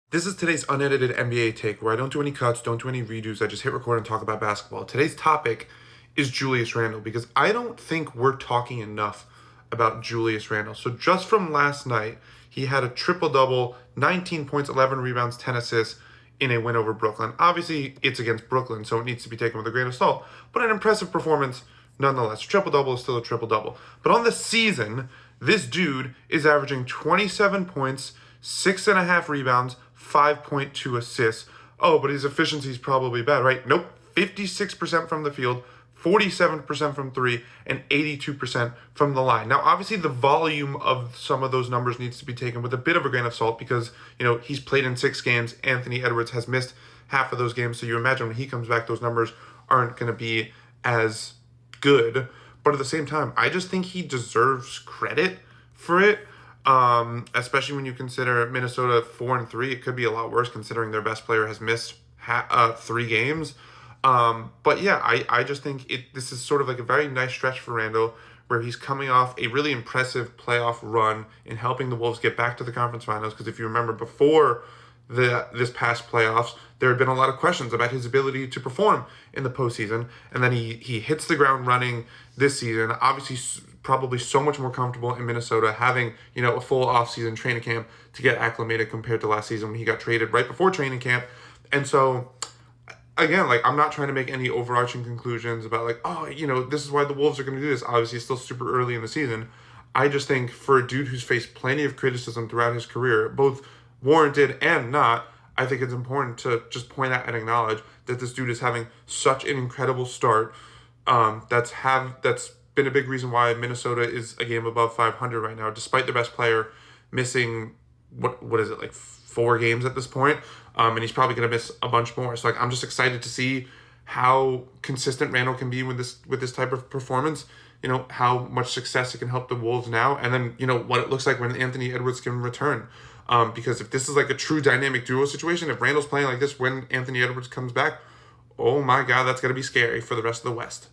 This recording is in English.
This is today's unedited NBA take where I don't do any cuts, don't do any redos. I just hit record and talk about basketball. Today's topic is Julius Randle because I don't think we're talking enough about Julius Randle. So just from last night, he had a triple-double, 19 points, 11 rebounds, 10 assists in a win over Brooklyn. Obviously, it's against Brooklyn, so it needs to be taken with a grain of salt, but an impressive performance nonetheless. Triple-double is still a triple-double. But on the season, this dude is averaging 27 points, 6.5 rebounds, 5.2 assists. Oh, but his efficiency is probably bad, right? Nope. 56% from the field, 47% from three, and 82% from the line. Now, obviously, the volume of some of those numbers needs to be taken with a bit of a grain of salt because, he's played in 6 games. Anthony Edwards has missed half of those games. So you imagine when he comes back, those numbers aren't going to be as good. But at the same time, I just think he deserves credit for it. Especially when you consider Minnesota 4-3, it could be a lot worse considering their best player has missed 3 games. But yeah, I just think this is sort of like a very nice stretch for Randle where he's coming off a really impressive playoff run in helping the Wolves get back to the conference finals. Because if you remember before this past playoffs, there had been a lot of questions about his ability to perform in the postseason, and then he hits the ground running this season. Obviously, probably so much more comfortable in Minnesota, having a full offseason training camp to get acclimated compared to last season when he got traded right before training camp. And so, again, I'm not trying to make any overarching conclusions about this is why the Wolves are going to do this. Obviously, it's still super early in the season. I just think for a dude who's faced plenty of criticism throughout his career, both warranted and not, I think it's important to just point out and acknowledge that this dude is having such an incredible start. That's been a big reason why Minnesota is a game above 500 right now, despite their best player missing what is it, like 4 games at this point, and he's probably going to miss a bunch more. So I'm just excited to see how consistent Randle can be with this type of performance. How much success it can help the Wolves now, and then what it looks like when Anthony Edwards can return. Because if this is like a true dynamic duo situation, if Randle's playing like this when Anthony Edwards comes back, oh my God, that's going to be scary for the rest of the West.